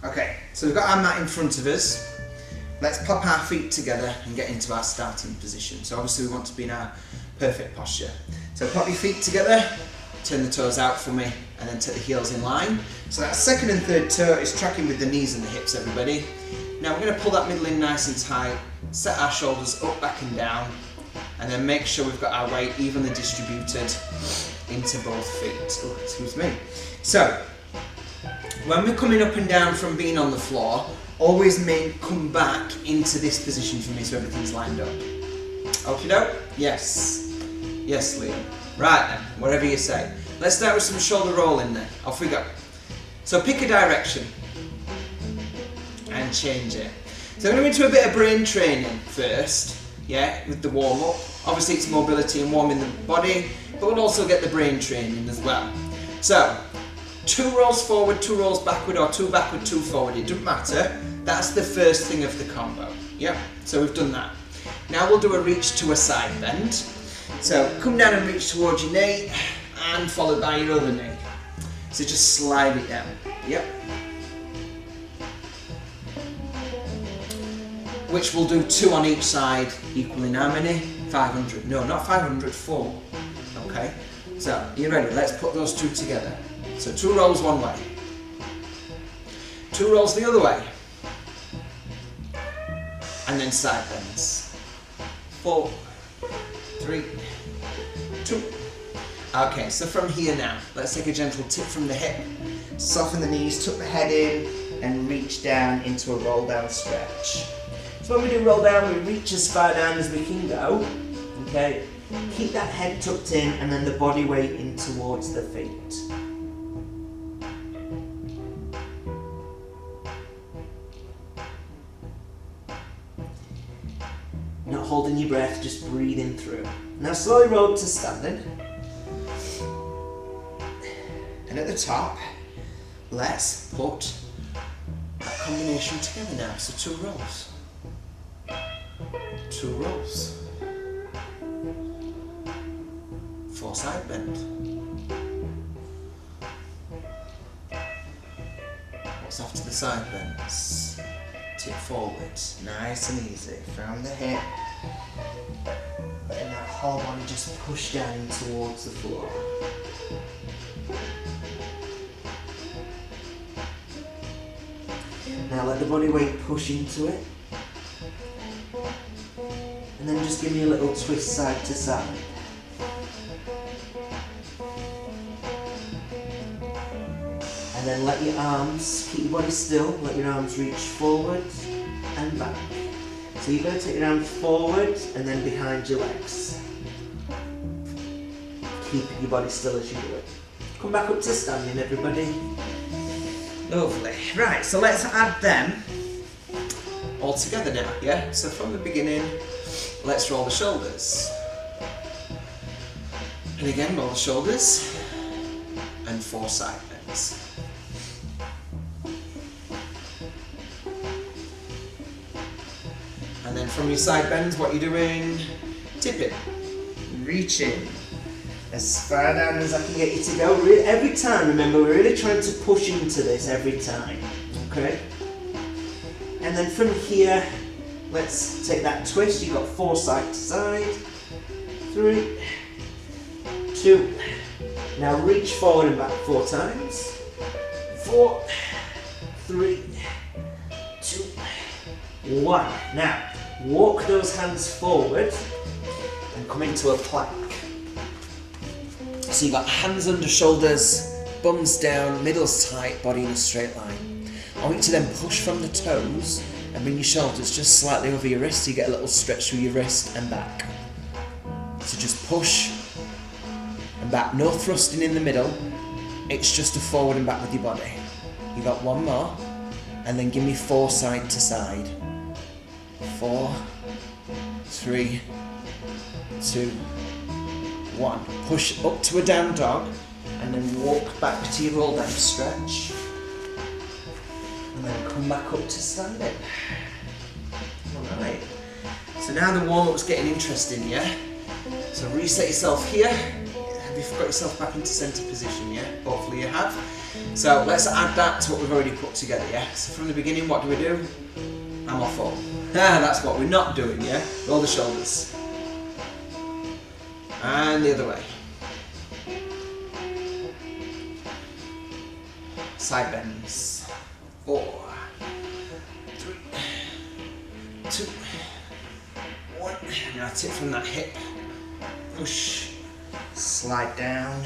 Okay, so we've got our mat in front of us. Let's pop our feet together and get into our starting position. So obviously we want to be in our perfect posture. So pop your feet together, turn the toes out for me, and then take the heels in line. So that second and third toe is tracking with the knees and the hips, everybody. Now we're going to pull that middle in nice and tight, set our shoulders up, back and down, and then make sure we've got our weight evenly distributed into both feet. Oh, excuse me. So, when we're coming up and down from being on the floor, always come back into this position for me so everything's lined up. Okie doke? Yes. Yes, Liam. Right then, whatever you say. Let's start with some shoulder rolling then. Off we go. So pick a direction and change it. So I'm going to go into a bit of brain training first, yeah, with the warm up. Obviously it's mobility and warming the body, but we'll also get the brain training as well. So, 2 rolls forward, 2 rolls backward, or 2 backward, 2 forward, it doesn't matter. That's the first thing of the combo. Yep, so we've done that. Now we'll do a reach to a side bend. So come down and reach towards your knee, and followed by your other knee. So just slide it down. Yep. Which we'll do 2 on each side, equaling how many? 500. No, not 500, 4. Okay. So, are you ready? Let's put those 2 together. So 2 rolls one way, 2 rolls the other way, and then side bends. 4, 3, 2. Okay, so from here now, let's take a gentle tip from the hip, soften the knees, tuck the head in, and reach down into a roll down stretch. So when we do roll down, we reach as far down as we can go, okay? Keep that head tucked in and then the body weight in towards the feet. Not holding your breath, just breathing through. Now slowly roll to standing. And at the top, let's put that combination together now. So 2 rolls. 2 rolls. 4 side bend. What's after the side bends? Tip forward, nice and easy, from the hip. Letting that whole body just push down in towards the floor. Now let the body weight push into it. And then just give me a little twist side to side. And then let your arms, keep your body still, let your arms reach forward and back. So you're going to take your arms forward and then behind your legs. Keep your body still as you do it. Come back up to standing, everybody. Lovely. Right, so let's add them all together now, yeah? So from the beginning, let's roll the shoulders. And again, roll the shoulders and 4 side bends. And then from your side bends, what you're doing, tip it, reach in, as far down as I can get you to go. Every time, remember, we're really trying to push into this every time, okay? And then from here, let's take that twist. You've got 4 side to side, 3, 2, now reach forward and back 4 times, 4, 3, 2, 1. Now, walk those hands forward and come into a plank. So you've got hands under shoulders, bums down, middle's tight, body in a straight line. I want you to then push from the toes and bring your shoulders just slightly over your wrist so you get a little stretch through your wrist and back. So just push and back, no thrusting in the middle, it's just a forward and back with your body. You got 1 more, and then give me 4 side to side. 4, 3, 2, 1. Push up to a down dog and then walk back to your roll down stretch. And then come back up to standing. Alright. So now the warm-up's getting interesting, yeah? So reset yourself here. you've got yourself back into centre position, yeah? Hopefully you have. So let's add that to what we've already put together, yeah? So from the beginning, what do we do? I'm off all. That's what we're not doing, yeah? Roll the shoulders. And the other way. Side bends. 4, 3, 2, 1. Now tip from that hip. Push. Slide down.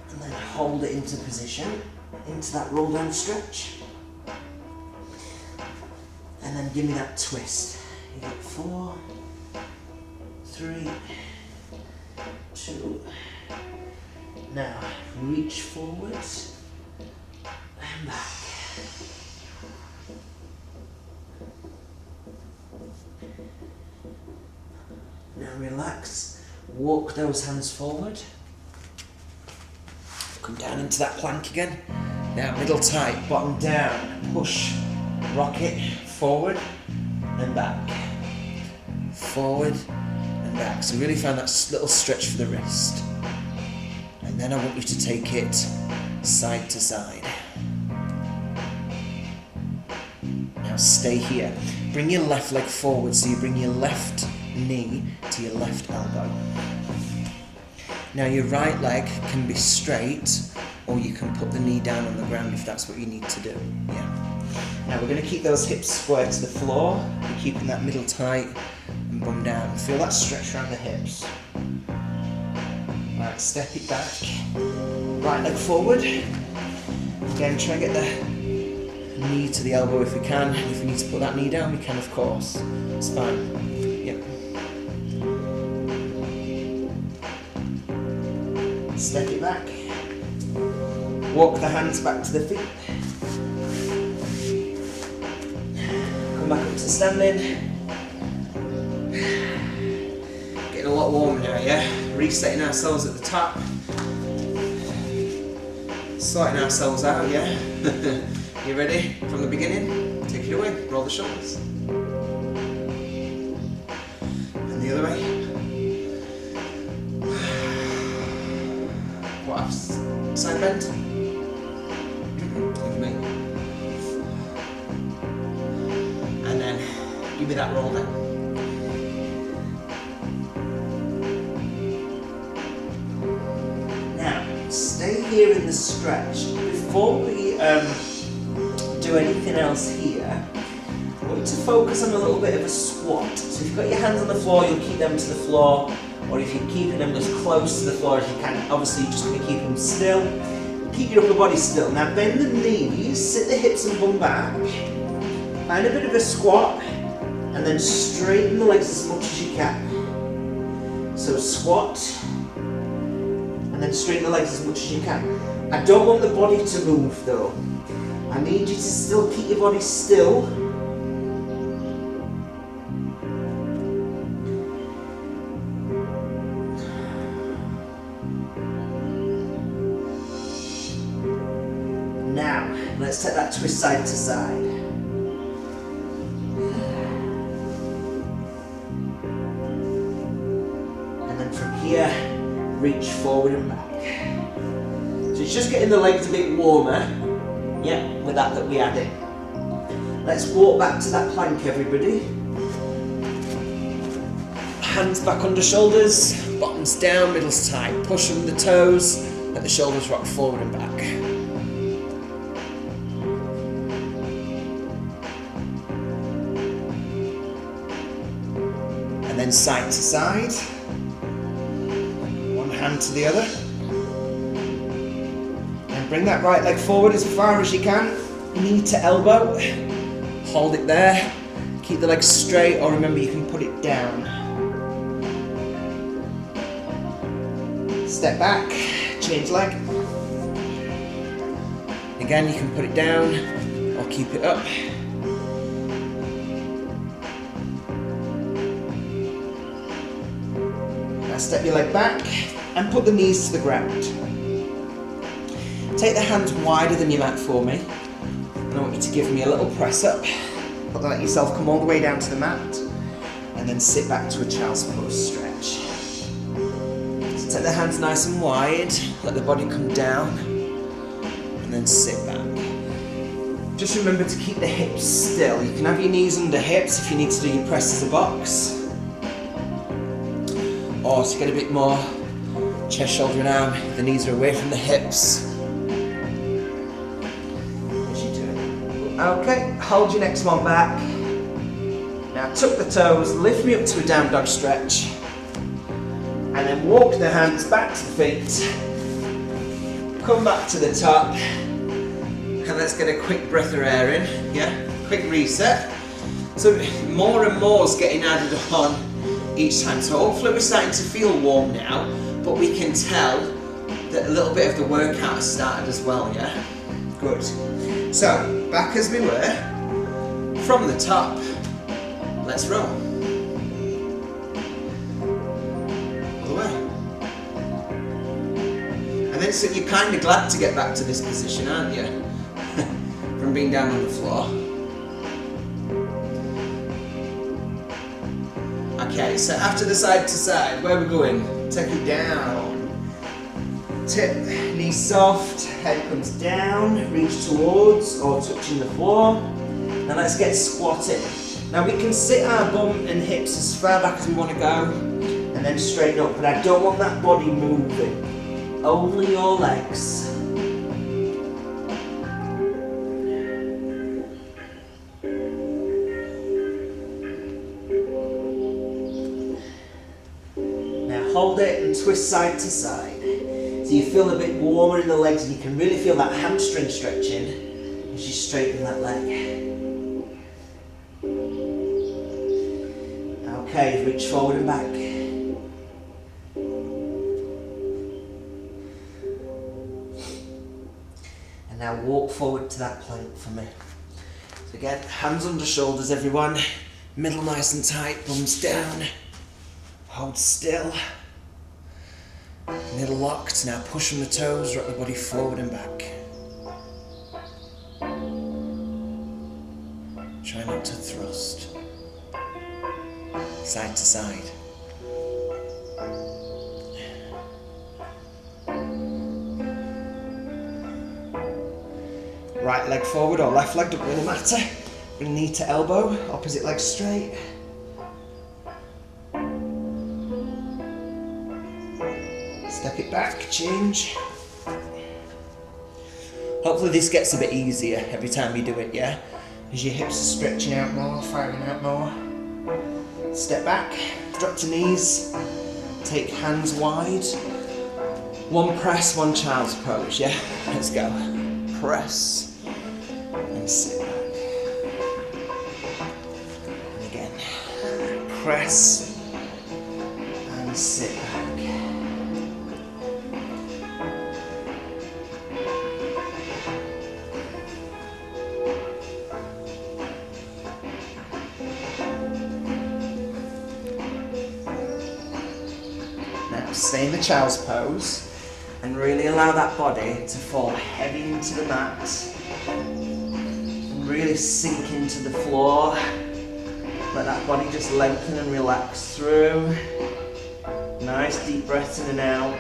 And then hold it into position. Into that roll down stretch. And then give me that twist. You get 4, 3, 2. Now reach forwards and back. Now relax. Walk those hands forward. Come down into that plank again. Now middle tight, bottom down. Push. Rock it forward and back. Forward and back. So really find that little stretch for the wrist. And then I want you to take it side to side. Now stay here. Bring your left leg forward, so you bring your left knee to your left elbow. Now your right leg can be straight, or you can put the knee down on the ground if that's what you need to do. Yeah. Now we're going to keep those hips square to the floor. We're keeping that middle tight and bum down. Feel that stretch around the hips. Right, step it back. Right leg forward. Again, try and get the knee to the elbow if we can. If we need to put that knee down, we can, of course. It's fine. Yep. Step it back. Walk the hands back to the feet. Come back up to standing. Getting a lot warmer now, yeah? Resetting ourselves at the top. Sorting ourselves out, yeah? You ready? From the beginning? Take it away. Roll the shoulders. And the other way. What else? Side bend. Give me. And then give me that roll then. Stay here in the stretch. Before we do anything else here, I want you to focus on a little bit of a squat. So if you've got your hands on the floor, you'll keep them to the floor, or if you're keeping them as close to the floor as you can, obviously you're just going to keep them still. Keep your upper body still. Now bend the knees, sit the hips and bum back, find a bit of a squat, and then straighten the legs as much as you can. So squat, and then straighten the legs as much as you can. I don't want the body to move though. I need you to still keep your body still. Now, let's take that twist side to side. And then from here, reach forward and back. So it's just getting the legs a bit warmer, yeah, with that we add in. Let's walk back to that plank, everybody. Hands back under shoulders, bottoms down, middles tight. Push from the toes, let the shoulders rock forward and back. And then side to side. Hand to the other, and bring that right leg forward as far as you can, knee to elbow, hold it there, keep the legs straight, or remember you can put it down. Step back, change leg, again you can put it down or keep it up. Now step your leg back and put the knees to the ground. Take the hands wider than your mat for me. And I want you to give me a little press up. Let yourself come all the way down to the mat. And then sit back to a child's pose stretch. Take the hands nice and wide, let the body come down, and then sit back. Just remember to keep the hips still. You can have your knees under hips if you need to do your press as a box. Or to get a bit more chest, shoulder and arm, the knees are away from the hips. As you do it. Okay, hold your next one back. Now tuck the toes, lift me up to a down dog stretch. And then walk the hands back to the feet. Come back to the top. And let's get a quick breath of air in, yeah? Quick reset. So more and more is getting added on each time. So hopefully we're starting to feel warm now, but we can tell that a little bit of the workout has started as well, yeah? Good. So, back as we were, from the top, let's roll. All the way. And then so you're kind of glad to get back to this position, aren't you? From being down on the floor. Okay, so after the side to side, where are we going? Take it down. Tip, knees soft, head comes down, reach towards or touching the floor. Now let's get squatting. Now we can sit our bum and hips as far back as we want to go and then straighten up, but I don't want that body moving. Only your legs. Hold it and twist side to side. So you feel a bit warmer in the legs and you can really feel that hamstring stretching as you straighten that leg. Okay, reach forward and back. And now walk forward to that plank for me. So again, hands under shoulders everyone. Middle nice and tight, bums down. Hold still. Middle locked, now push from the toes, rock the body forward and back. Try not to thrust. Side to side. Right leg forward or left leg, don't really matter. Bring knee to elbow, opposite leg straight. Step it back, change. Hopefully this gets a bit easier every time you do it, yeah? As your hips are stretching out more, firing out more. Step back, drop to knees, take hands wide. One press, one child's pose, yeah? Let's go. Press and sit back. And again, press and sit back. Stay in the child's pose and really allow that body to fall heavy into the mat and really sink into the floor. Let that body just lengthen and relax through. Nice deep breaths in and out.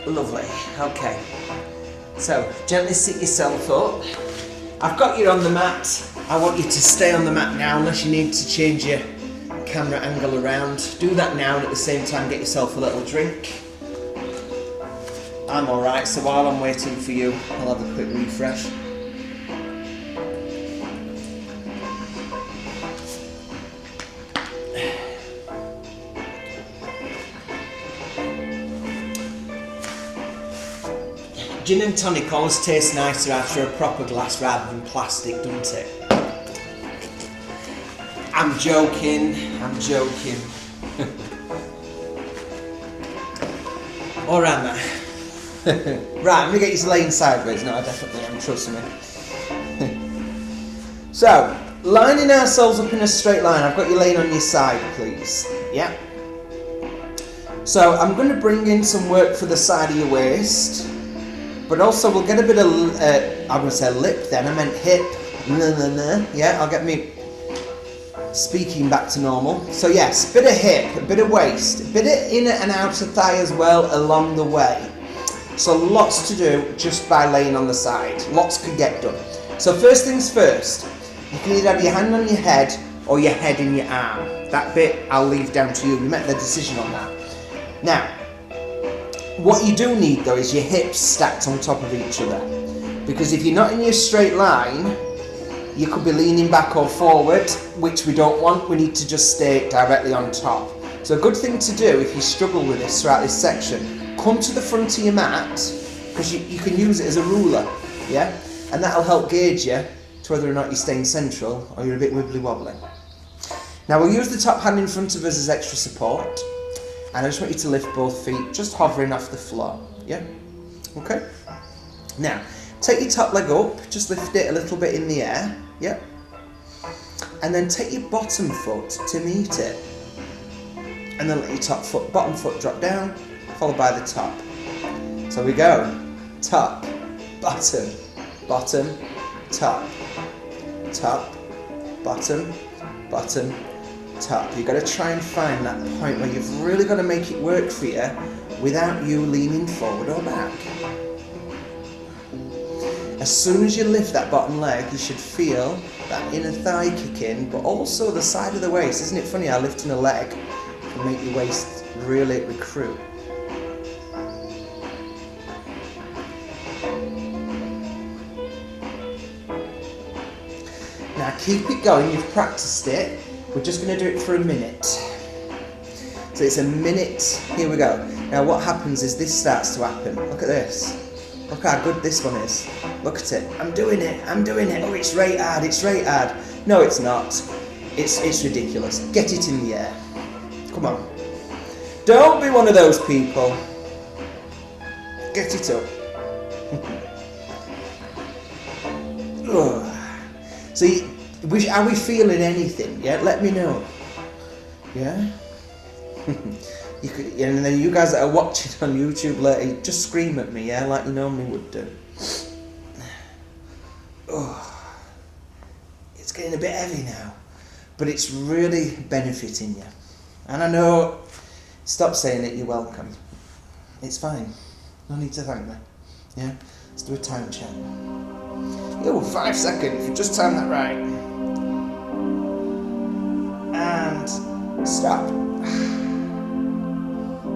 Lovely, okay. So, gently sit yourself up. I've got you on the mat. I want you to stay on the mat now unless you need to change your camera angle around. Do that now and at the same time get yourself a little drink. I'm alright, so while I'm waiting for you, I'll have a quick refresh. Gin and tonic always tastes nicer after a proper glass rather than plastic, doesn't it? I'm joking, I'm joking. Or am I? Right, I'm going to get you to laying sideways. No, I definitely am, trust me. So, lining ourselves up in a straight line. I've got you laying on your side, please. Yeah. So I'm going to bring in some work for the side of your waist, but also we'll get a bit of, I'm going to say lip then, I meant hip. Yeah, I'll get me speaking back to normal. So yes, bit of hip, a bit of waist, a bit of inner and outer thigh as well along the way. So lots to do just by laying on the side. Lots could get done. So first things first, you can either have your hand on your head or your head in your arm. That bit I'll leave down to you. You make the decision on that. Now, what you do need though is your hips stacked on top of each other. Because if you're not in your straight line, you could be leaning back or forward, which we don't want. We need to just stay directly on top. So a good thing to do if you struggle with this throughout this section, come to the front of your mat, because you can use it as a ruler, yeah? And that'll help gauge you to whether or not you're staying central or you're a bit wibbly wobbly. Now we'll use the top hand in front of us as extra support, and I just want you to lift both feet, just hovering off the floor, yeah? Okay? Now, take your top leg up, just lift it a little bit in the air, yeah? And then take your bottom foot to meet it, and then let your bottom foot drop down, followed by the top. So we go, top, bottom, bottom, top, top, bottom, bottom, top. You've got to try and find that point where you've really got to make it work for you without you leaning forward or back. As soon as you lift that bottom leg, you should feel that inner thigh kick in, but also the side of the waist. Isn't it funny how lifting a leg can make your waist really recruit? Now keep it going, you've practiced it. We're just going to do it for a minute. So it's a minute, here we go. Now what happens is this starts to happen. Look at this. Look how good this one is. Look at it. I'm doing it. Oh, it's right hard. No, it's not. It's ridiculous. Get it in the air. Come on. Don't be one of those people. Get it up. So, are we feeling anything? Yeah, let me know. Yeah? You could, and then you guys that are watching on YouTube later, just scream at me, yeah, like you normally would do. Oh, it's getting a bit heavy now, but it's really benefiting you. And I know, stop saying it, you're welcome. It's fine. No need to thank me. Yeah? Let's do a time check. Oh, 5 seconds. You just timed that right. And stop.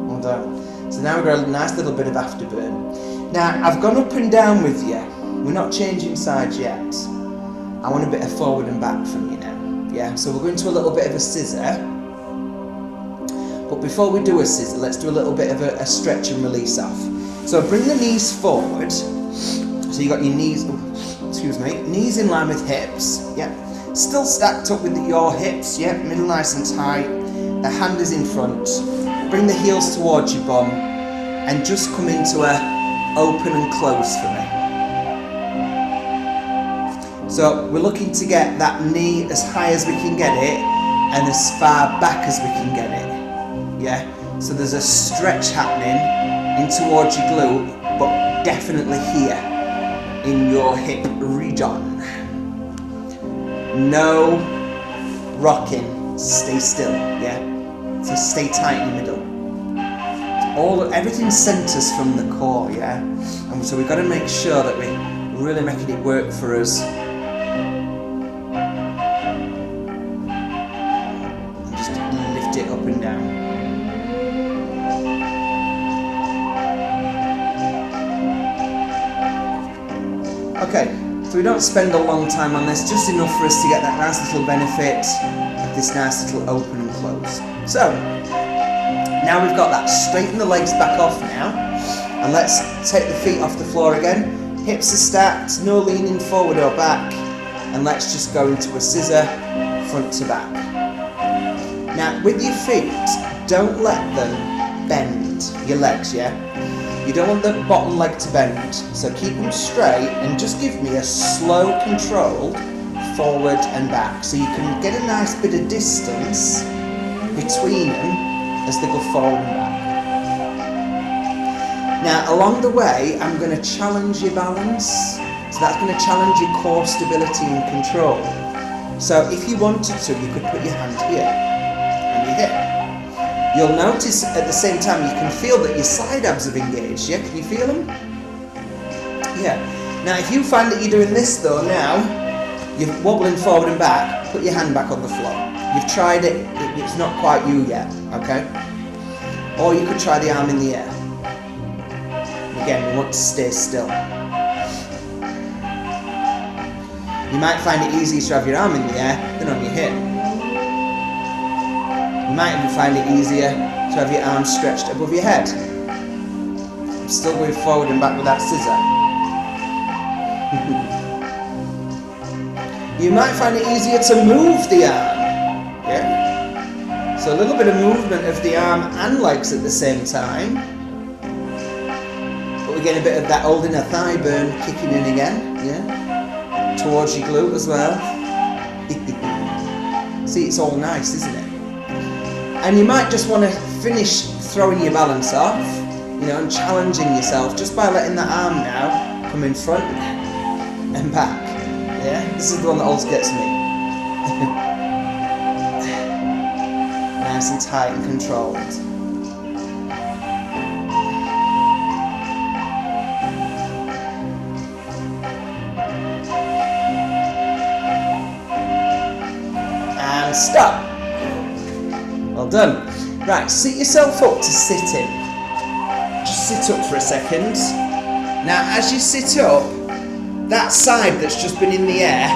Well done. So now we've got a nice little bit of afterburn. Now, I've gone up and down with you. We're not changing sides yet. I want a bit of forward and back from you now. Yeah? So we're going to a little bit of a scissor. But before we do a scissor, let's do a little bit of a stretch and release off. So bring the knees forward. So you got your knees, knees in line with hips. Yeah. Still stacked up with your hips. Yeah. Middle nice and tight. The hand is in front. Bring the heels towards your bum, and just come into a open and close for me. So we're looking to get that knee as high as we can get it, and as far back as we can get it. Yeah, so there's a stretch happening in towards your glute, but definitely here in your hip region. No rocking, stay still, yeah? So stay tight in the middle. Everything centres from the core, yeah? And so we've got to make sure that we're really making it work for us. And just lift it up and down. Okay, so we don't spend a long time on this, just enough for us to get that nice little benefit of this nice little open and close. So, now we've got that. Straighten the legs back off now, and let's take the feet off the floor again. Hips are stacked, no leaning forward or back, and let's just go into a scissor, front to back. Now, with your feet, don't let them bend, your legs, yeah? You don't want the bottom leg to bend, so keep them straight and just give me a slow, controlled forward and back, so you can get a nice bit of distance between them as they go forward and back. Now, along the way, I'm going to challenge your balance. So that's going to challenge your core stability and control. So if you wanted to, you could put your hand here on your hip. You'll notice at the same time you can feel that your side abs have engaged. Yeah, can you feel them? Yeah. Now, if you find that you're doing this though now, you're wobbling forward and back, put your hand back on the floor. You've tried it, it's not quite you yet, okay? Or you could try the arm in the air. Again, we want to stay still. You might find it easier to have your arm in the air than on your hip. You might even find it easier to have your arms stretched above your head. I'm still going forward and back with that scissor. You might find it easier to move the arm. Yeah? So a little bit of movement of the arm and legs at the same time. But we get a bit of that old inner thigh burn kicking in again. Yeah? Towards your glute as well. See, it's all nice, isn't it? And you might just want to finish throwing your balance off, you know, and challenging yourself just by letting that arm now come in front and back. Yeah, this is the one that always gets me. Nice and tight and controlled. And stop. Well done. Right, sit yourself up to sit in. Just sit up for a second. Now, as you sit up, that side that's just been in the air,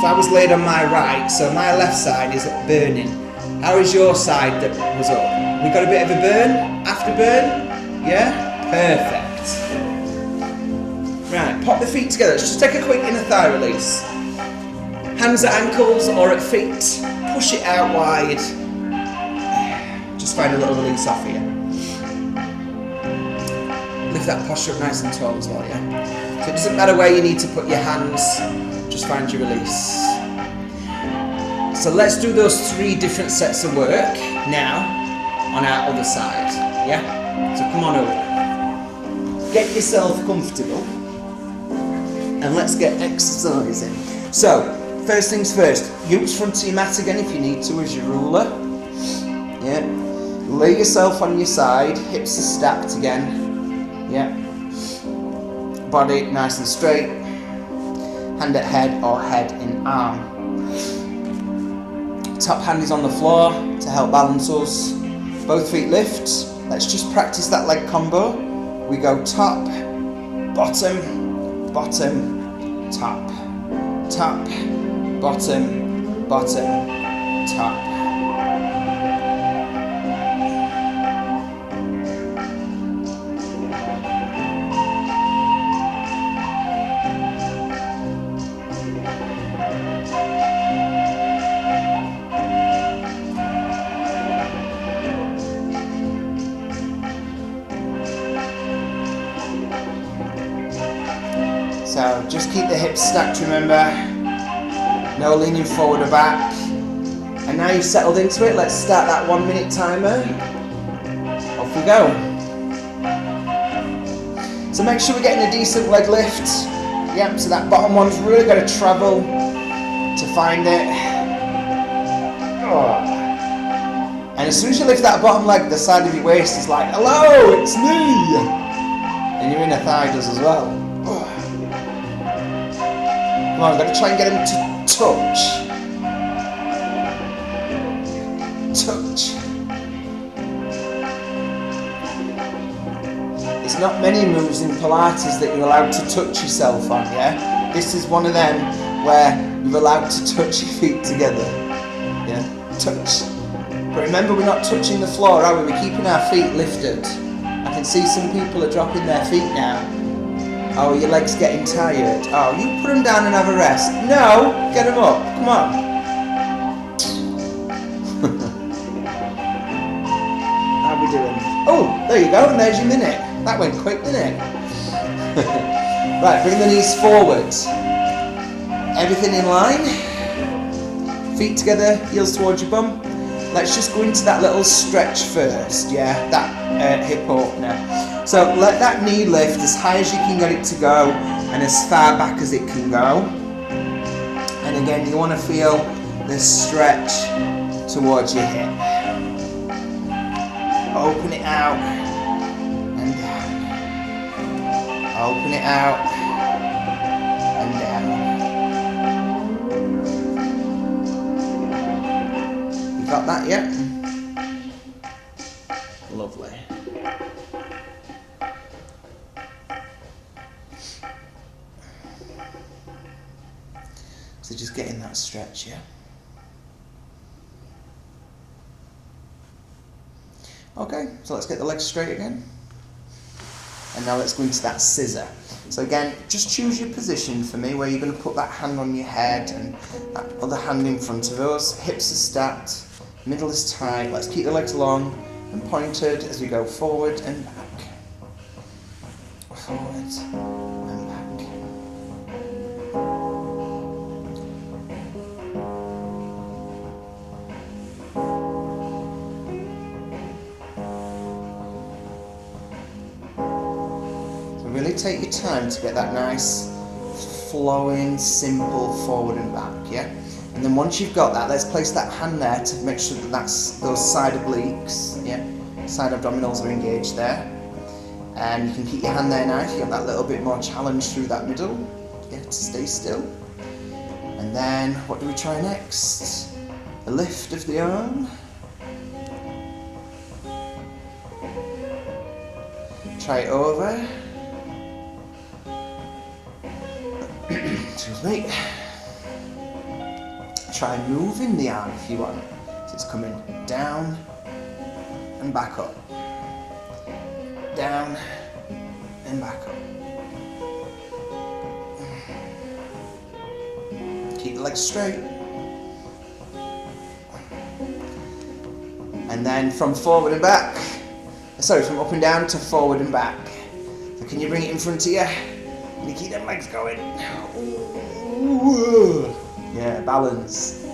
so I was laid on my right, so my left side is burning. How is your side that was up? We got a bit of a burn? Afterburn? Yeah? Perfect. Right, pop the feet together. Let's just take a quick inner thigh release. Hands at ankles or at feet. Push it out wide. Just find a little release off here. Lift that posture up nice and tall as well, yeah? So it doesn't matter where you need to put your hands, just find your release. So let's do those 3 different sets of work now on our other side, yeah? So come on over. Get yourself comfortable and let's get exercising. So, first things first, use front of your mat again if you need to as your ruler. Yeah. Lay yourself on your side, hips are stacked again. Yeah. Body nice and straight. Hand at head or head in arm. Top hand is on the floor to help balance us. Both feet lift. Let's just practice that leg combo. We go top, bottom, bottom, top. Top, bottom, bottom, top. So just keep the hips stacked, remember. No leaning forward or back. And now you've settled into it, let's start that 1 minute timer. Off we go. So make sure we're getting a decent leg lift. Yep, so that bottom one's really got to travel to find it. Oh. And as soon as you lift that bottom leg, the side of your waist is like, hello, it's me. And your inner thigh does as well. Oh. Come on, I've got to try and get him to touch. Touch. There's not many moves in Pilates that you're allowed to touch yourself on, yeah? This is one of them where you're allowed to touch your feet together. Yeah? Touch. But remember, we're not touching the floor, are we? We're keeping our feet lifted. I can see some people are dropping their feet now. Oh, your leg's getting tired. Oh, you put them down and have a rest. No, get them up. Come on. How are we doing? Oh, there you go, and there's your minute. That went quick, didn't it? Right, bring the knees forward. Everything in line. Feet together, heels towards your bum. Let's just go into that little stretch first, yeah? That hip opener. So let that knee lift as high as you can get it to go and as far back as it can go. And again, you want to feel this stretch towards your hip. Open it out and down. Open it out and down. You got that yet? Lovely. So just getting that stretch, yeah? Okay, so let's get the legs straight again. And now let's go into that scissor. So again, just choose your position for me where you're going to put that hand on your head and that other hand in front of us. Hips are stacked, middle is tight. Let's keep the legs long and pointed as we go forward and back. Forward and back. So really take your time to get that nice, flowing, simple forward and back, yeah? And then once you've got that, let's place that hand there to make sure that those side obliques, yeah, side abdominals are engaged there. And you can keep your hand there now if you have that little bit more challenge through that middle, yeah, to stay still. And then, what do we try next? A lift of the arm. Try it over. Excuse me. Try moving the arm if you want. So it's coming down and back up. Down and back up. Keep the legs straight. And then from forward and back. Sorry, from up and down to forward and back. So can you bring it in front of you? And you keep them legs going. Ooh. Yeah, balance.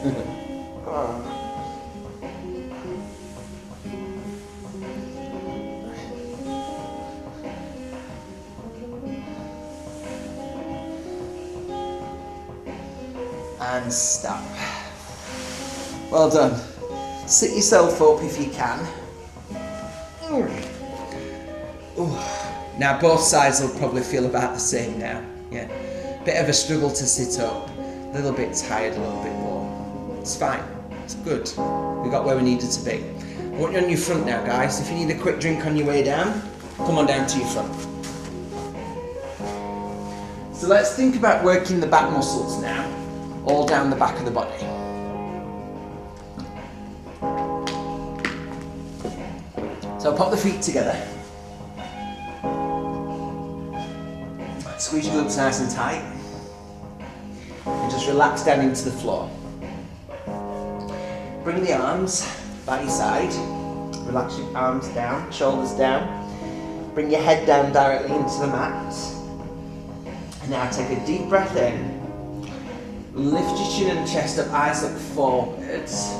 And stop. Well done. Sit yourself up if you can. Ooh. Now both sides will probably feel about the same now. Yeah. Bit of a struggle to sit up. A little bit tired, a little bit more. It's fine. It's good. We got where we needed to be. I want you on your front now, guys. If you need a quick drink on your way down, come on down to your front. So let's think about working the back muscles now, all down the back of the body. So pop the feet together. Squeeze your glutes nice and tight. And just relax down into the floor. Bring the arms by your side. Relax your arms down, shoulders down. Bring your head down directly into the mat. And now take a deep breath in. Lift your chin and chest up, eyes look forwards.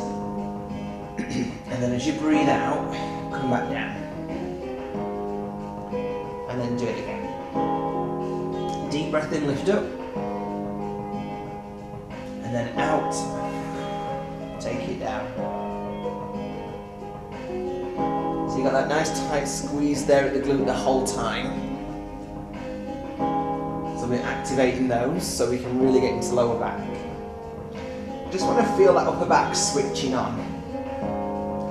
And then as you breathe out, come back down. And then do it again. Deep breath in, lift up. And then out. Take it down. So you got that nice tight squeeze there at the glute the whole time. So we're activating those so we can really get into lower back. Just want to feel that upper back switching on.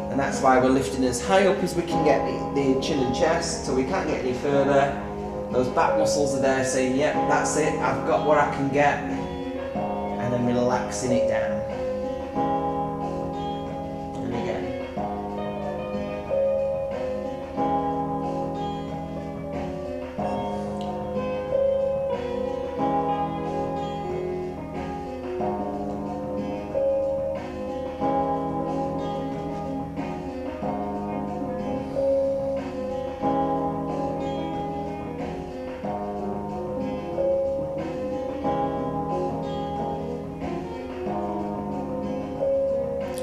And that's why we're lifting as high up as we can get the chin and chest, so we can't get any further. Those back muscles are there saying, yep, that's it, I've got where I can get. And then relaxing it down. And again.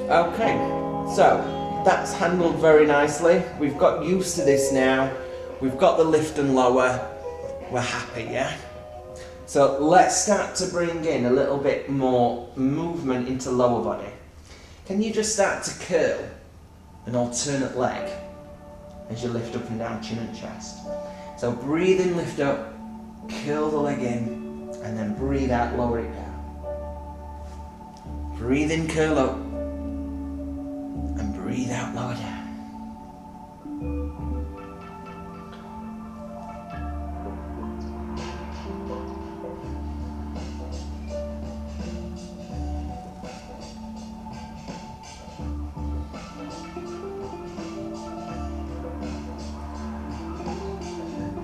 Okay, so that's handled very nicely. We've got used to this now. we've got the lift and lower, we're happy, yeah? So let's start to bring in a little bit more movement into lower body. Can you just start to curl an alternate leg as you lift up and down chin and chest? So breathe in, lift up, curl the leg in, and then breathe out, lower it down. Breathe in, curl up, and breathe out, lower down.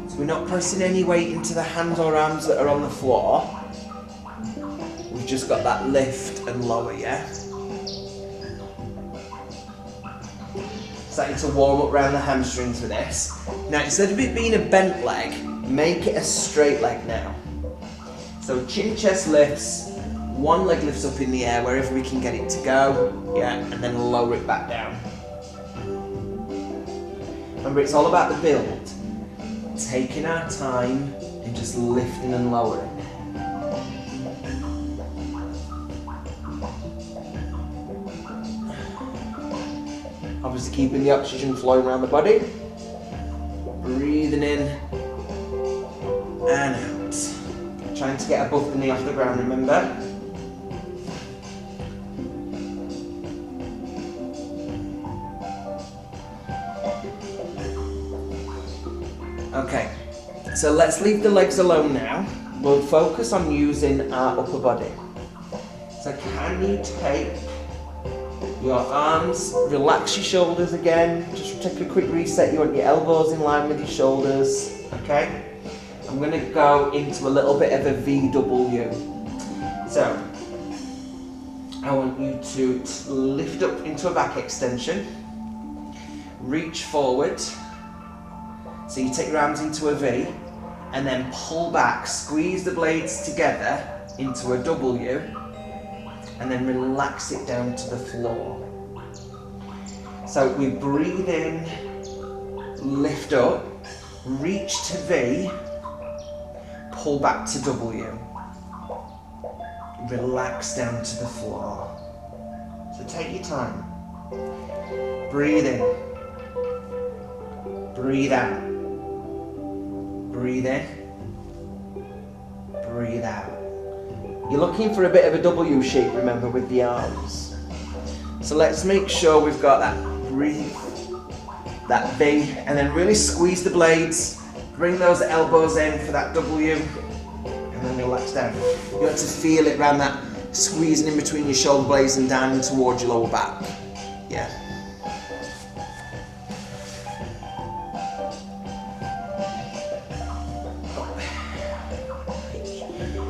So we're not pressing any weight into the hands or arms that are on the floor. We've just got that lift and lower, yeah? Starting to warm up around the hamstrings with this. Now, instead of it being a bent leg, make it a straight leg now. So chin chest lifts, one leg lifts up in the air wherever we can get it to go, yeah, and then lower it back down. Remember, it's all about the build. Taking our time and just lifting and lowering. Obviously keeping the oxygen flowing around the body. Breathing in and out. Trying to get above the knee off the ground, remember? Okay, so let's leave the legs alone now. We'll focus on using our upper body. So can you take your arms, relax your shoulders again, just take a quick reset. You want your elbows in line with your shoulders, okay? I'm going to go into a little bit of a VW. So, I want you to lift up into a back extension, reach forward. So you take your arms into a V, and then pull back, squeeze the blades together into a W, and then relax it down to the floor. So we breathe in, lift up, reach to V, pull back to W. Relax down to the floor. So take your time. Breathe in. Breathe out. Breathe in. Breathe out. You're looking for a bit of a W shape, remember, with the arms. So let's make sure we've got that breathe, that V, and then really squeeze the blades. Bring those elbows in for that W, and then relax down. You want to feel it around that squeezing in between your shoulder blades and down towards your lower back. Yeah.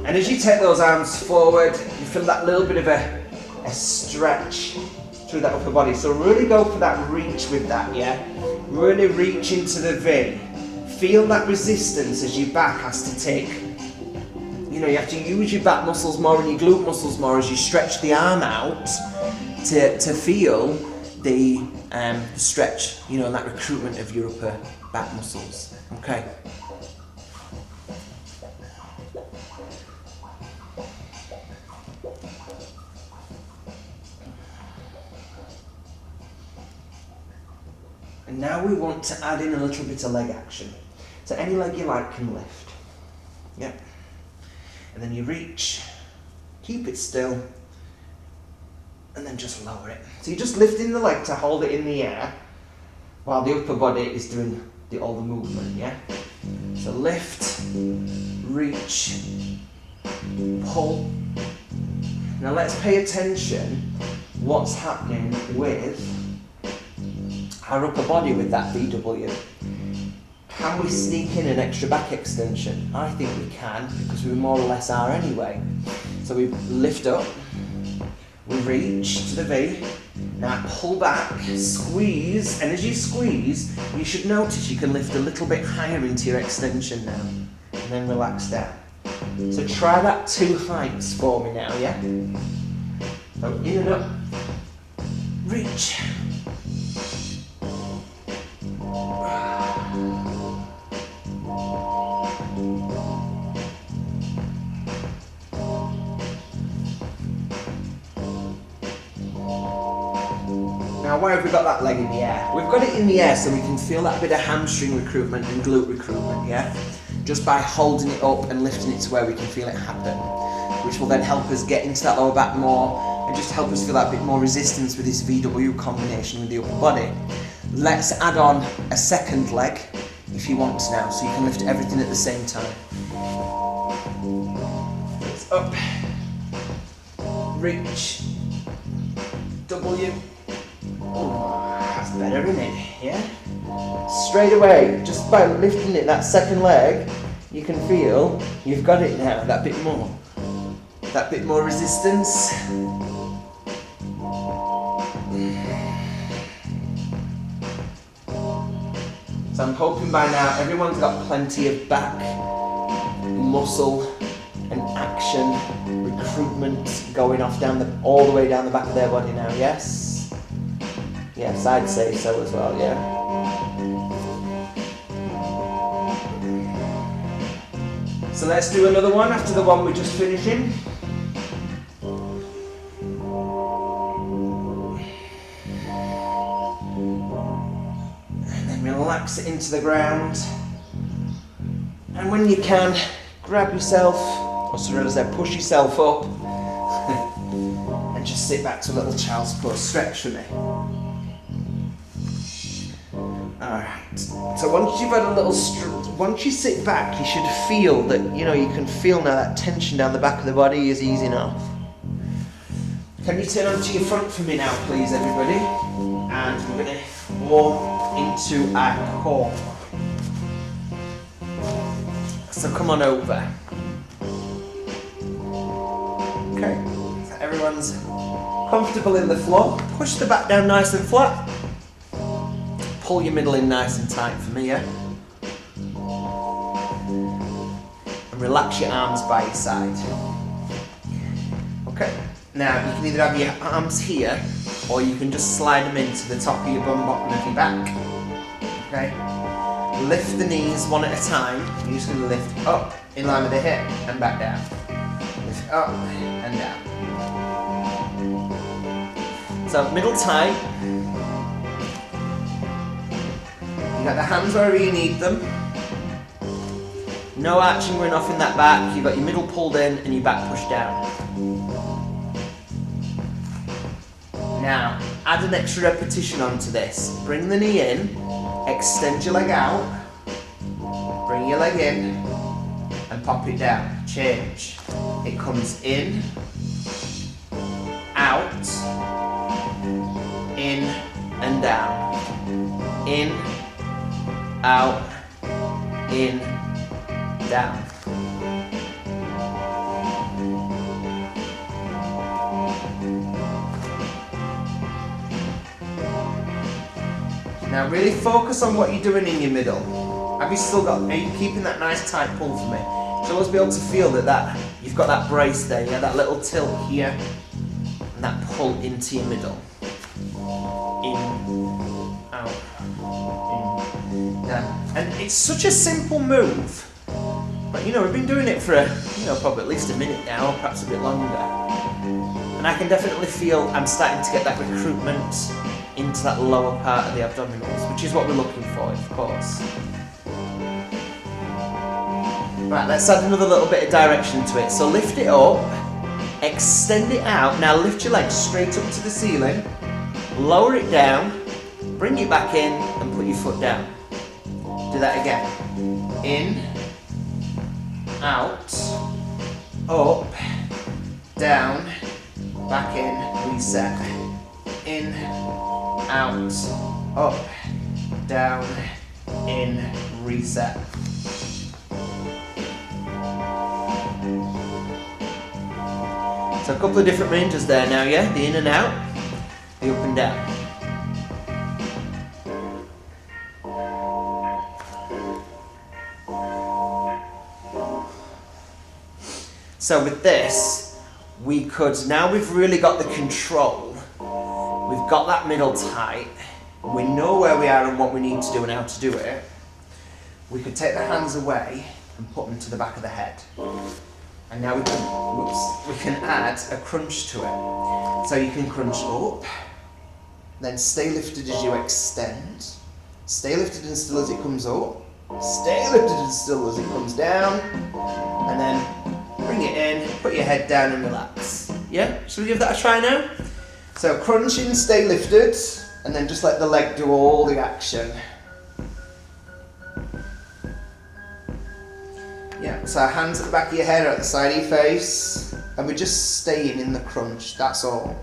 And as you take those arms forward, you feel that little bit of a stretch through that upper body. So really go for that reach with that, yeah? Really reach into the V. Feel that resistance as your back has to take. You know, you have to use your back muscles more and your glute muscles more as you stretch the arm out to feel the stretch, you know, and that recruitment of your upper back muscles. Okay. And now we want to add in a little bit of leg action. So any leg you like can lift. Yep. And then you reach, keep it still, and then just lower it. So you're just lifting the leg to hold it in the air while the upper body is doing all the movement, yeah? So lift, reach, pull. Now let's pay attention what's happening with our upper body with that VW. Can we sneak in an extra back extension? I think we can, because we more or less are anyway. So we lift up, we reach to the V, now pull back, squeeze, and as you squeeze, you should notice you can lift a little bit higher into your extension now, and then relax down. So try that 2 heights for me now, yeah? So in and up, reach. why have we got that leg in the air? We've got it in the air so we can feel that bit of hamstring recruitment and glute recruitment, yeah? Just by holding it up and lifting it to where we can feel it happen, which will then help us get into that lower back more and just help us feel that bit more resistance with this VW combination with the upper body. Let's add on a second leg if you want now, so you can lift everything at the same time. It's up, reach, W. Oh, that's better, isn't it? Yeah? Straight away, just by lifting it, that second leg, you can feel you've got it now, that bit more resistance. So I'm hoping by now everyone's got plenty of back muscle and action recruitment going off all the way down the back of their body now, yes? Yes, I'd say so as well, yeah? So let's do another one after the one we're just finishing. And then relax it into the ground. And when you can, grab yourself, or so as I say, push yourself up and just sit back to a little child's pose. Stretch for me. Alright, so once you've had a little once you sit back, you should feel that, you can feel now that tension down the back of the body is easing off. Can you turn onto your front for me now, please, everybody? And we're going to warm into our core. So come on over. Okay, so everyone's comfortable in the floor. Push the back down nice and flat. Pull your middle in nice and tight for me, yeah? And relax your arms by your side. Okay, now you can either have your arms here, or you can just slide them into the top of your bum, bottom of your back. Okay? Lift the knees one at a time. You're just going to lift up in line with the hip and back down. Lift up and down. So middle tight. You got the hands wherever you need them. No arching going off in that back. You've got your middle pulled in and your back pushed down. Now, add an extra repetition onto this. Bring the knee in, extend your leg out, bring your leg in, and pop it down. Change. It comes in, out, in, and down. In, out, in, down. Now really focus on what you're doing in your middle. Are you keeping that nice tight pull for me? You'll always be able to feel that you've got that brace there, yeah, that little tilt here, and that pull into your middle. In, out, in, down. And it's such a simple move, but we've been doing it for probably at least a minute now, or perhaps a bit longer. And I can definitely feel I'm starting to get that recruitment into that lower part of the abdominals, which is what we're looking for, of course. Right, let's add another little bit of direction to it. So lift it up, extend it out. Now lift your legs straight up to the ceiling, lower it down, bring it back in, and put your foot down. Do that again. In, out, up, down, back in, reset. In, out, up, down, in, reset. So a couple of different ranges there now, yeah? The in and out, the up and down. So with this, now we've really got the control. We've got that middle tight. We know where we are and what we need to do and how to do it. We could take the hands away and put them to the back of the head. And now we can add a crunch to it. So you can crunch up, Then stay lifted as you extend. Stay lifted and still as it comes up. Stay lifted and still as it comes down. And then bring it in, put your head down and relax. Yeah? Shall we give that a try now? So crunch in, stay lifted, and then just let the leg do all the action. Yeah, so hands at the back of your head or at the side of your face, and we're just staying in the crunch, that's all.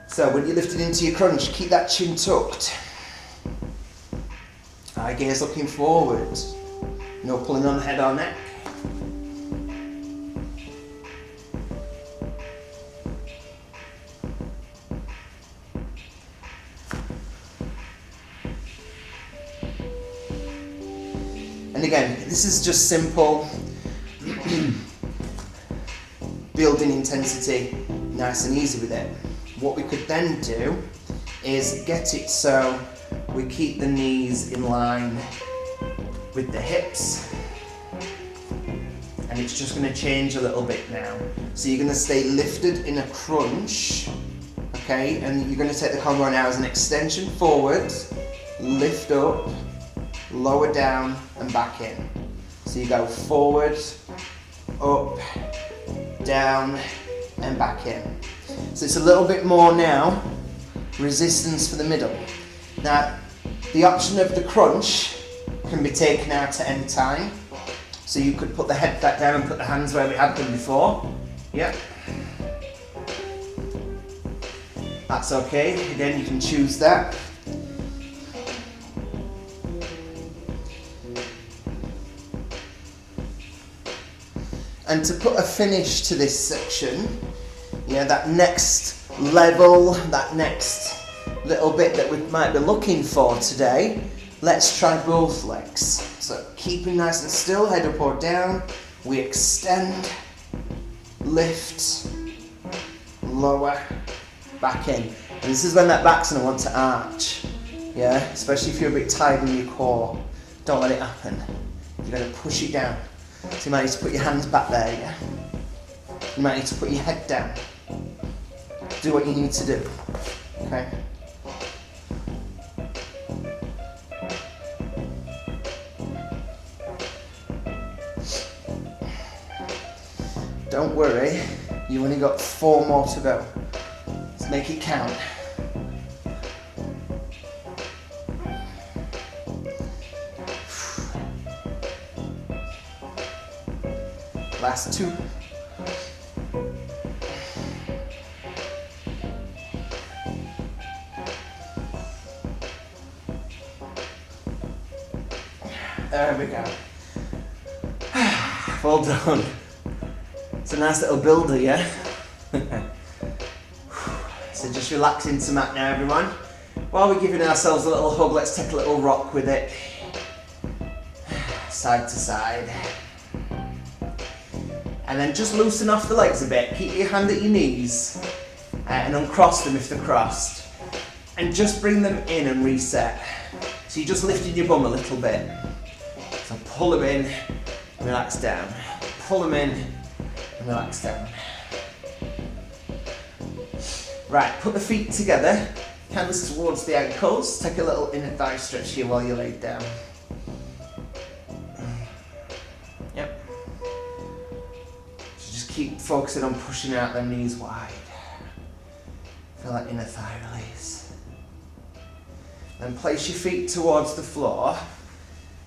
So when you're lifted into your crunch, keep that chin tucked. Eye gaze looking forward. No pulling on the head or neck. And again, this is just simple building intensity, nice and easy with it. What we could then do is get it so we keep the knees in line with the hips, and it's just going to change a little bit now. So you're going to stay lifted in a crunch, okay, and you're going to take the combo now as an extension forward, lift up, lower down and back in. So you go forward, up, down and back in. So it's a little bit more now, resistance for the middle. Now, the option of the crunch can be taken out at any time. So you could put the head back down and put the hands where we had them before. Yep. That's okay. Again, you can choose that. And to put a finish to this section, yeah, that next level, that next little bit that we might be looking for today, let's try both legs. So keeping nice and still, head up or down, we extend, lift, lower, back in. And this is when that back's going to want to arch, yeah, especially if you're a bit tight in your core. Don't let it happen. You're going to push it down. So you might need to put your hands back there, yeah? You might need to put your head down. Do what you need to do, okay? Don't worry, you only got 4 more to go. Let's make it count. Last 2. There we go. Well done. It's a nice little builder, yeah? So just relax into mat now, everyone. While we're giving ourselves a little hug, let's take a little rock with it. Side to side. And then just loosen off the legs a bit. Keep your hand at your knees and uncross them if they're crossed. And just bring them in and reset. So you just lifted your bum a little bit. So pull them in, relax down. Pull them in, and relax down. Right, put the feet together, hands towards the ankles. Take a little inner thigh stretch here while you're laid down. Yep. So just keep focusing on pushing out them knees wide. Feel that inner thigh release. Then place your feet towards the floor.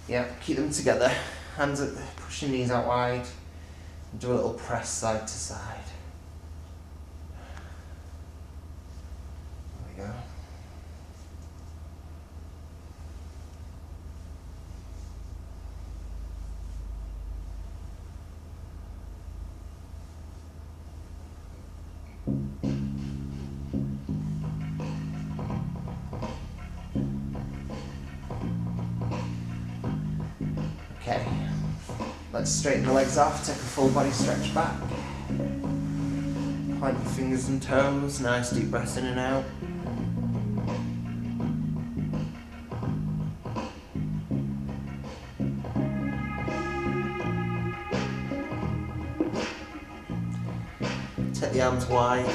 Yep, keep them together. Hands up, push your knees out wide. And do a little press side to side. There we go. Okay, let's straighten the legs off, take a full body stretch back. Point your fingers and toes, nice deep breaths in and out. Take the arms wide.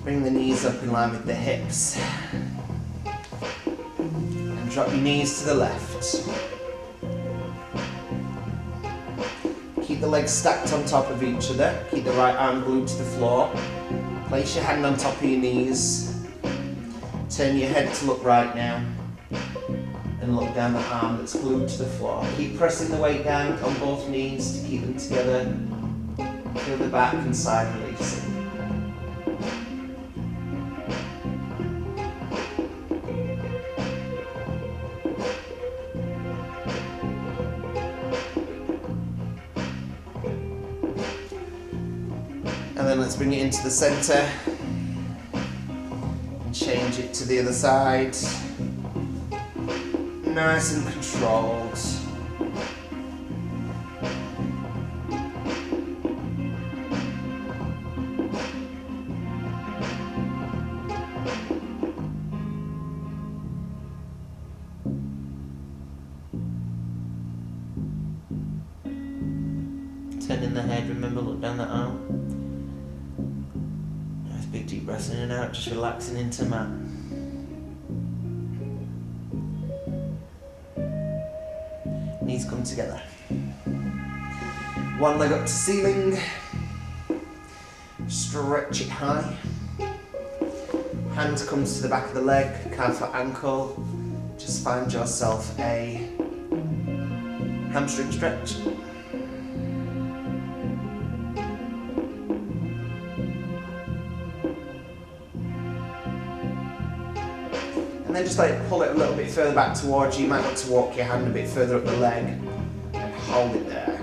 Bring the knees up in line with the hips. And drop your knees to the left. Keep the legs stacked on top of each other. Keep the right arm glued to the floor. Place your hand on top of your knees. Turn your head to look right now. And look down the arm that's glued to the floor. Keep pressing the weight down on both knees to keep them together. Feel the back and side releasing. And then let's bring it into the centre. Change it to the other side. Nice and controlled. Turning the head, remember, look down the arm. Nice big deep breaths in and out, just relaxing into mat. Knees come together. One leg up to ceiling. Stretch it high. Hand comes to the back of the leg, calf or ankle. Just find yourself a hamstring stretch. And then just like pull it a little bit further back towards you. You might want to walk your hand a bit further up the leg and hold it there.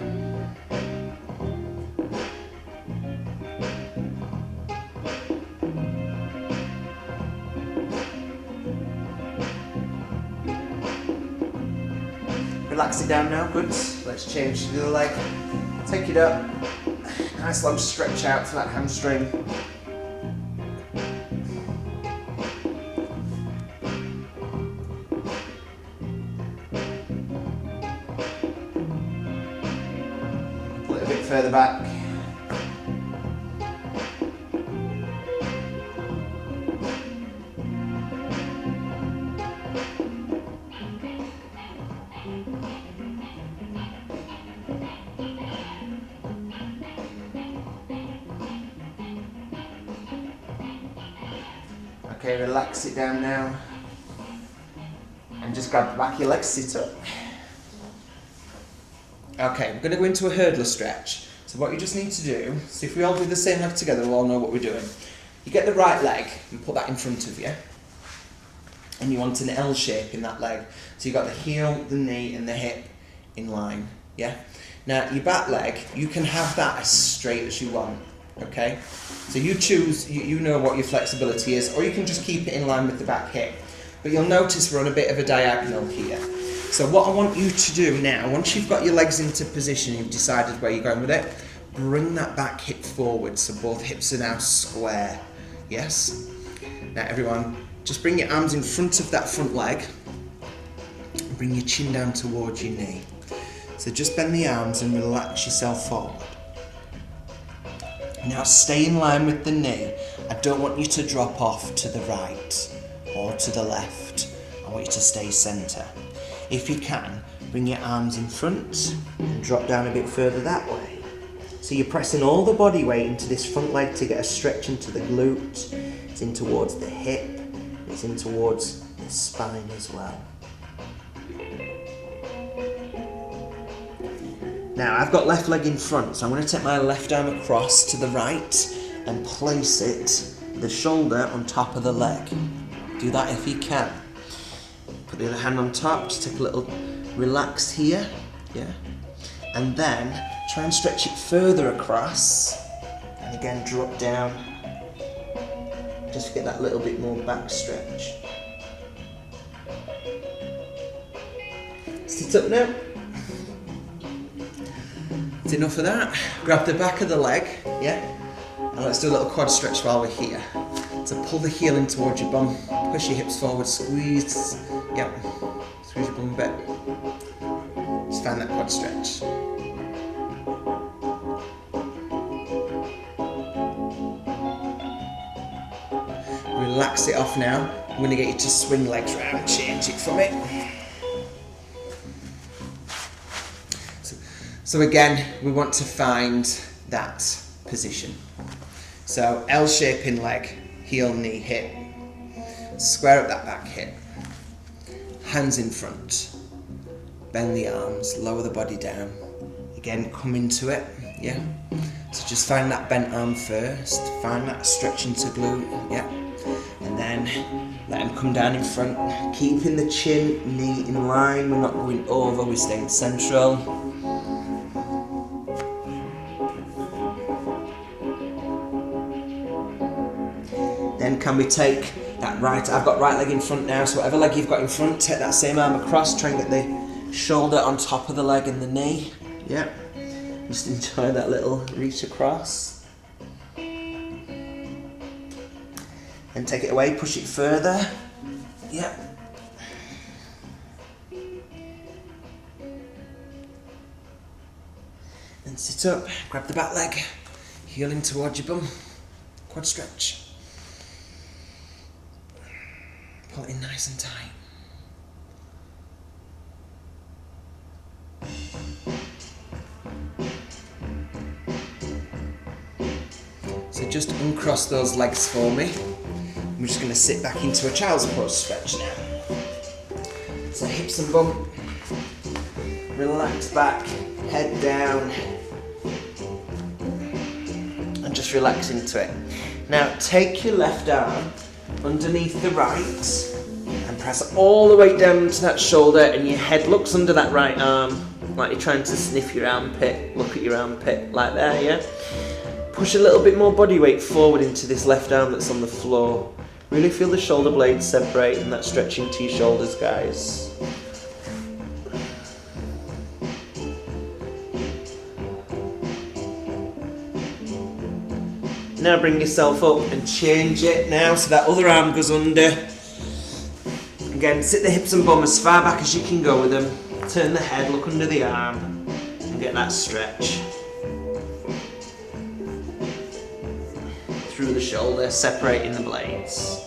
Relax it down now, good. Let's change to the other leg. Take it up. Nice long stretch out for that hamstring. Pull it a bit further back. Okay, relax it down now. And just grab the back of your legs, sit up. Okay, we're going to go into a hurdler stretch. So what you just need to do, so if we all do the same leg together, we'll all know what we're doing. You get the right leg and put that in front of you. And you want an L shape in that leg. So you've got the heel, the knee and the hip in line, yeah? Now your back leg, you can have that as straight as you want, okay? So you choose, you know what your flexibility is, or you can just keep it in line with the back hip. But you'll notice we're on a bit of a diagonal here. So what I want you to do now, once you've got your legs into position, you've decided where you're going with it, bring that back hip forward so both hips are now square, yes? Now everyone, just bring your arms in front of that front leg, and bring your chin down towards your knee. So just bend the arms and relax yourself forward. Now stay in line with the knee. I don't want you to drop off to the right or to the left. I want you to stay centre. If you can, bring your arms in front and drop down a bit further that way. So you're pressing all the body weight into this front leg to get a stretch into the glute. It's in towards the hip. It's in towards the spine as well. Now I've got left leg in front, so I'm going to take my left arm across to the right and place it, the shoulder on top of the leg. Do that if you can. Put the other hand on top, just take a little relax here, yeah? And then try and stretch it further across, and again drop down. Just get that little bit more back stretch. Sit up now. That's enough of that. Grab the back of the leg, yeah? And let's do a little quad stretch while we're here. So pull the heel in towards your bum, push your hips forward, squeeze, yep, squeeze your bum a bit. Just find that quad stretch. relax it off now. I'm going to get you to swing legs round, change it for me. So again, we want to find that position. So L shape in leg, heel, knee, hip. Square up that back hip. Hands in front. Bend the arms, lower the body down. Again, come into it, yeah? So just find that bent arm first, find that stretch into glute, yeah? And then let them come down in front, keeping the chin, knee in line. We're not going over, we're staying central. Then can we take that right, I've got right leg in front now, so whatever leg you've got in front, take that same arm across, try and get the shoulder on top of the leg and the knee. Yeah, just enjoy that little reach across. And take it away, push it further. Yeah. And sit up, grab the back leg, heel in towards your bum, quad stretch. Pull it in nice and tight. So just uncross those legs for me. We're just going to sit back into a child's pose stretch now. So hips and bum. Relax back, head down. And just relax into it. Now take your left arm underneath the right and press all the way down to that shoulder, and your head looks under that right arm like you're trying to sniff your armpit. Look at your armpit like there, yeah? Push a little bit more body weight forward into this left arm that's on the floor. Really feel the shoulder blades separate and that stretch into your shoulders, guys. Now bring yourself up and change it now so that other arm goes under. Again, sit the hips and bum as far back as you can go with them. Turn the head, look under the arm and get that stretch. Through the shoulder, separating the blades.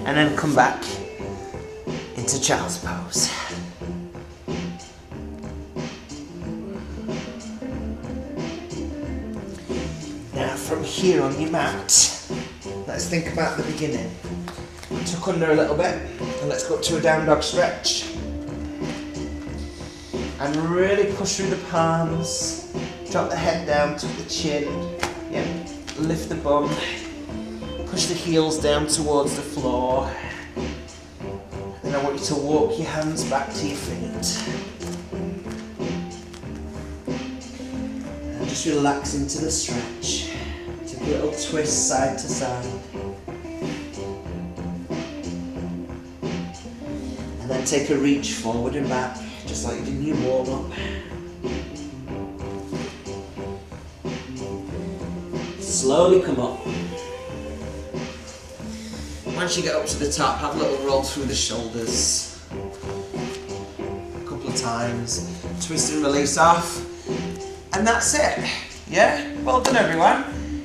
And then come back into child's pose. Now from here on your mat, let's think about the beginning. Tuck under a little bit and let's go up to a down dog stretch. And really push through the palms, drop the head down, tuck the chin, yeah. Lift the bum, push the heels down towards the floor. Then I want you to walk your hands back to your feet. And just relax into the stretch. Take a little twist side to side. And then take a reach forward and back, just like you did in your warm-up. Slowly come up. Once you get up to the top, have a little roll through the shoulders. A couple of times. Twist and release off. And that's it. Yeah? Well done, everyone.